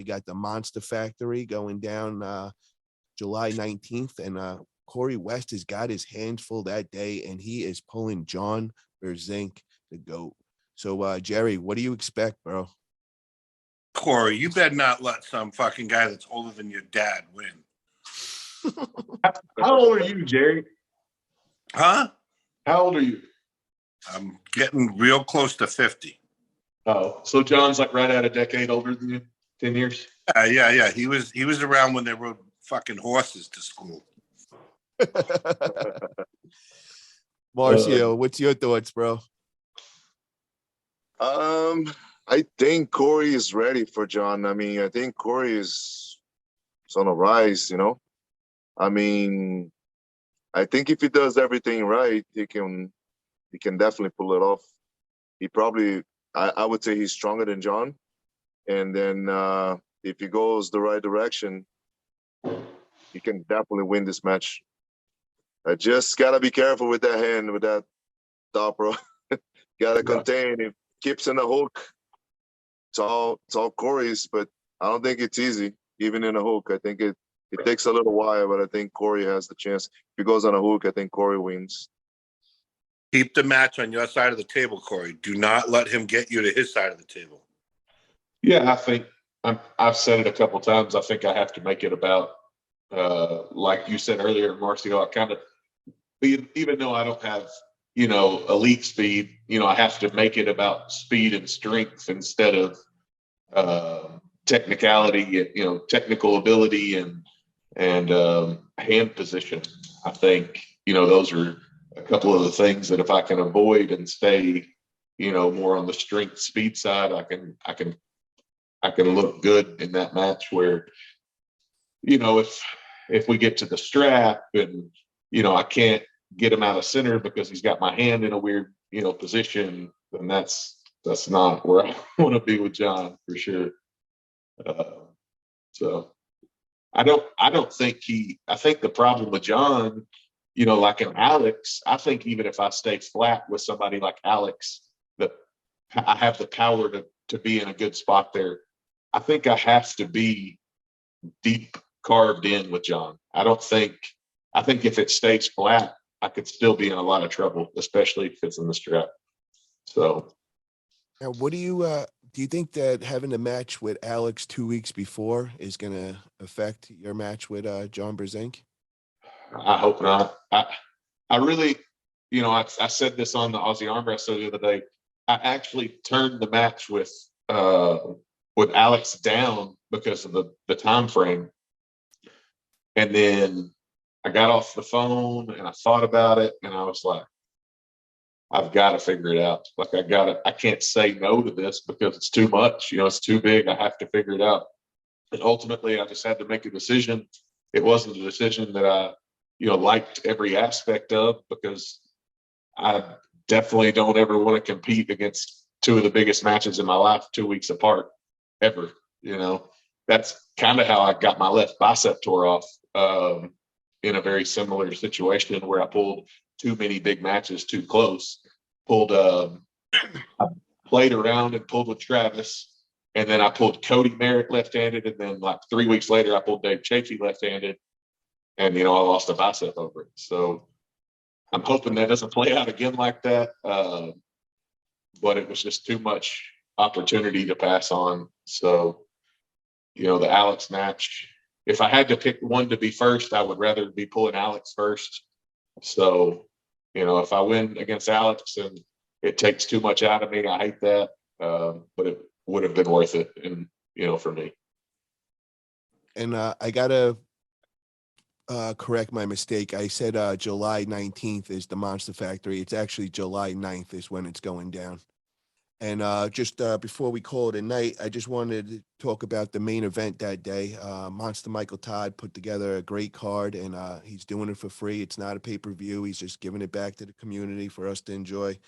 got the Monster Factory going down July 19th, and Corey West has got his hands full that day, and he is pulling John Brzenk, the GOAT. So, Jerry, what do you expect, bro? Corey, you better not let some fucking guy that's older than your dad win. How old are you, Jerry? Huh? How old are you? I'm getting real close to 50. Oh, so John's like right at a decade older than you, 10 years? Yeah. He was around when they rode fucking horses to school. Marcio, what's your thoughts, bro? I think Corey is ready for John. I mean, I think Corey is on a rise, you know. I mean, I think if he does everything right, he can definitely pull it off. He probably, I would say he's stronger than John. And then if he goes the right direction, he can definitely win this match. I just gotta be careful with that hand, with that top, bro. Gotta contain. If keeps in the hook, it's all Corey's, but I don't think it's easy, even in a hook. I think it takes a little while, but I think Corey has the chance. If he goes on a hook, I think Corey wins. Keep the match on your side of the table, Corey. Do not let him get you to his side of the table. Yeah, I think I've said it a couple times. I think I have to make it about, like you said earlier, Marcio, I kind of, even though I don't have, elite speed, I have to make it about speed and strength instead of technicality, technical ability and hand position. I think, those are a couple of the things that if I can avoid and stay, more on the strength speed side, I can look good in that match where, if we get to the strap and, I can't get him out of center because he's got my hand in a weird, position, then that's not where I want to be with John for sure. So I don't think I think the problem with John, like in Alex, I think even if I stay flat with somebody like Alex, that I have the power to be in a good spot there. I think I have to be deep carved in with John. I think if it stays flat, I could still be in a lot of trouble, especially if it's in the strap. So, now, what do you think that having a match with Alex 2 weeks before is going to affect your match with John Brzenk? I hope not. I really, I said this on the Aussie Arm Wrestler the other day. I actually turned the match with Alex down because of the time frame, and then I got off the phone and I thought about it, and I was like, I've got to figure it out. Like I can't say no to this because it's too much. It's too big. I have to figure it out. And ultimately, I just had to make a decision. It wasn't a decision that I, liked every aspect of, because I definitely don't ever want to compete against two of the biggest matches in my life 2 weeks apart, ever. That's kind of how I got my left bicep tore off. In a very similar situation where I pulled too many big matches too close. I played around and pulled with Travis, and then I pulled Cody Merritt left-handed, and then like 3 weeks later I pulled Dave Chafee left-handed, and I lost a bicep over it. So I'm hoping that doesn't play out again like that. But it was just too much opportunity to pass on. So, the Alex match, if I had to pick one to be first, I would rather be pulling Alex first. So, if I win against Alex and it takes too much out of me, I hate that. But it would have been worth it, and for me. And I gotta correct my mistake. I said July 19th is the Monster Factory. It's actually July 9th is when it's going down. And just before we call it a night, I just wanted to talk about the main event that day. Monster Michael Todd put together a great card, and he's doing it for free. It's not a pay-per-view. He's just giving it back to the community for us to enjoy.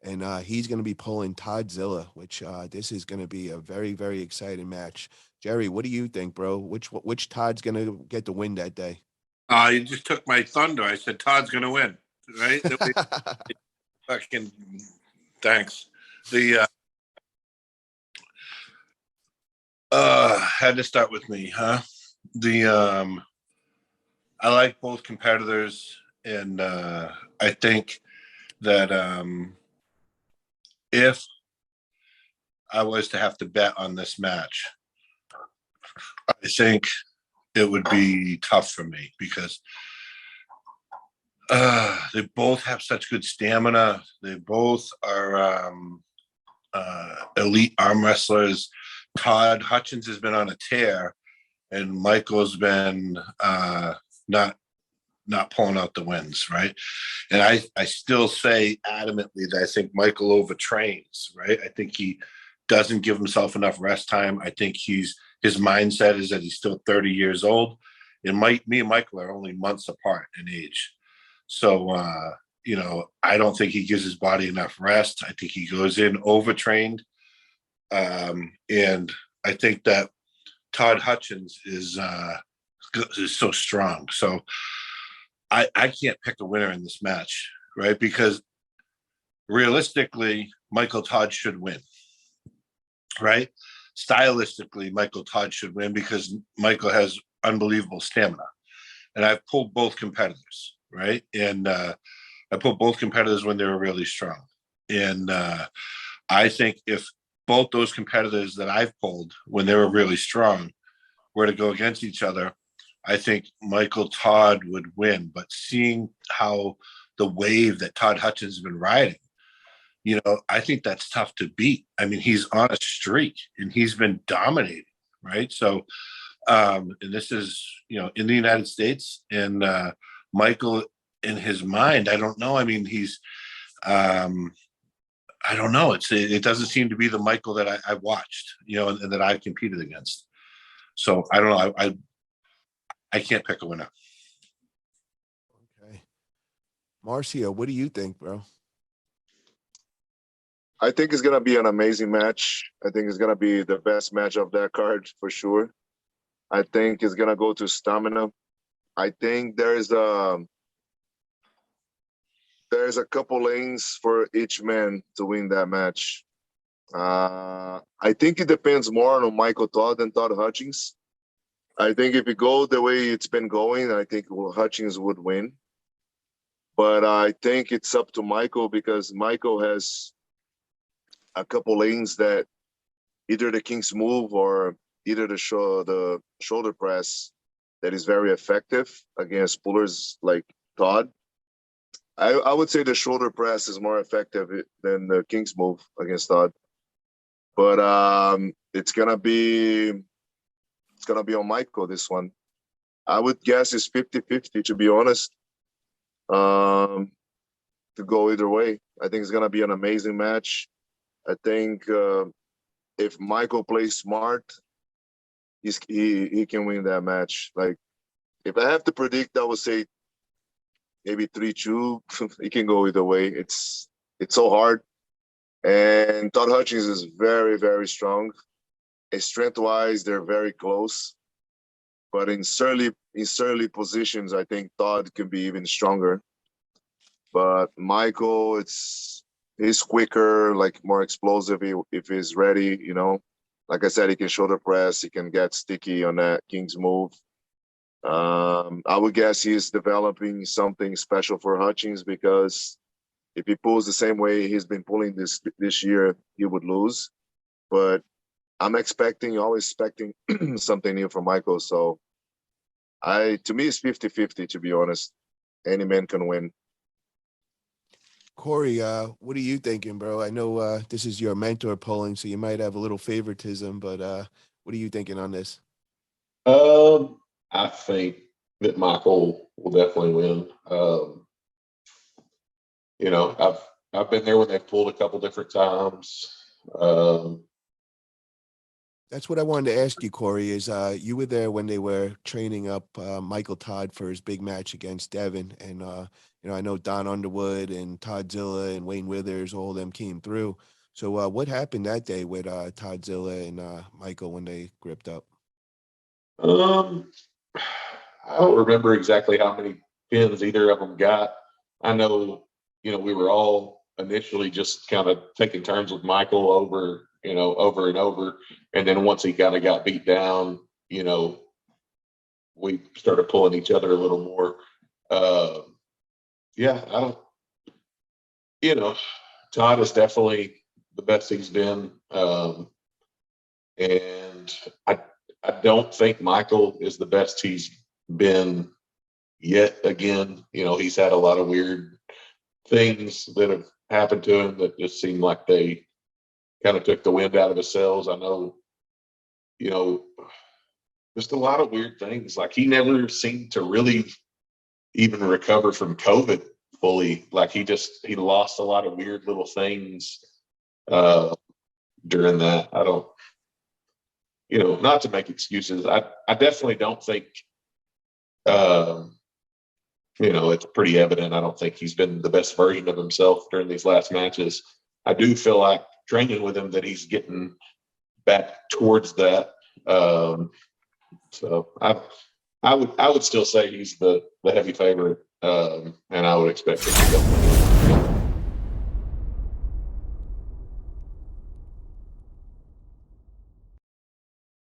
And he's going to be pulling Toddzilla, which this is going to be a very, very exciting match. Jerry, what do you think, bro? Which Todd's going to get the win that day? You just took my thunder. I said Todd's going to win, right? Fucking thanks. Had to start with me, huh? I like both competitors, and I think that if I was to have to bet on this match, I think it would be tough for me because they both have such good stamina. They both are elite arm wrestlers. Todd Hutchins has been on a tear, and Michael's been not pulling out the wins, right? And I still say adamantly that I think Michael overtrains, right? I think he doesn't give himself enough rest time. I think his mindset is that he's still 30 years old. And me and Michael are only months apart in age. So, I don't think he gives his body enough rest. I think he goes in overtrained. And I think that Todd Hutchins is so strong. So I can't pick a winner in this match, right? Because realistically, Michael Todd should win, right? Stylistically, Michael Todd should win because Michael has unbelievable stamina. And I've pulled both competitors, right? And I pulled both competitors when they were really strong. And I think if both those competitors that I've pulled when they were really strong were to go against each other, I think Michael Todd would win. But seeing how the wave that Todd Hutchins has been riding, I think that's tough to beat. I mean, he's on a streak and he's been dominating, right? So, and this is, in the United States, and Michael, in his mind, I don't know. I mean, he's, I don't know. It doesn't seem to be the Michael that I watched, and that I competed against. So I don't know. I can't pick a winner. Okay. Marcio, what do you think, bro? I think it's gonna be an amazing match. I think it's gonna be the best match of that card for sure. I think it's gonna go to stamina. I think there's a couple lanes for each man to win that match. I think it depends more on Michael Todd than Todd Hutchins. I think if it go the way it's been going, I think Hutchins would win. But I think it's up to Michael because Michael has a couple lanes that either the King's move or either the shoulder press that is very effective against pullers like Todd. I would say the shoulder press is more effective than the King's move against Todd. But it's gonna be on Michael, this one. I would guess it's 50-50, to be honest. To go either way. I think it's gonna be an amazing match. I think if Michael plays smart, he can win that match. Like, if I have to predict, I would say maybe 3-2. It can go either way. It's so hard. And Todd Hutchins is very, very strong. And strength-wise, they're very close. But in certain positions, I think Todd can be even stronger. But Michael, he's quicker, like more explosive if he's ready, Like I said, he can shoulder press, he can get sticky on that King's move. I would guess he's developing something special for Hutchins because if he pulls the same way he's been pulling this year, he would lose. But I'm always expecting something new from Michael. So to me, it's 50-50, to be honest. Any man can win. Corey, what are you thinking, bro? I know this is your mentor polling, so you might have a little favoritism, but what are you thinking on this? I think that Michael will definitely win. I've been there when they've pulled a couple different times. That's what I wanted to ask you, Corey, is you were there when they were training up Michael Todd for his big match against Devin. And, I know Don Underwood and Toddzilla and Wayne Withers, all of them came through. So what happened that day with Toddzilla and Michael when they gripped up? I don't remember exactly how many pins either of them got. I know, we were all initially just kind of taking turns with Michael over and over. And then once he kind of got beat down, we started pulling each other a little more. Yeah, Todd is definitely the best he's been. And I don't think Michael is the best he's been yet again. He's had a lot of weird things that have happened to him that just seem like they kind of took the wind out of his sails. I know, just a lot of weird things. Like he never seemed to really even recover from COVID fully. Like he lost a lot of weird little things during that. I don't, not to make excuses. I definitely don't think, it's pretty evident. I don't think he's been the best version of himself during these last matches. I do feel like training with him that he's getting back towards that. So I would still say he's the heavy favorite, and I would expect him to go.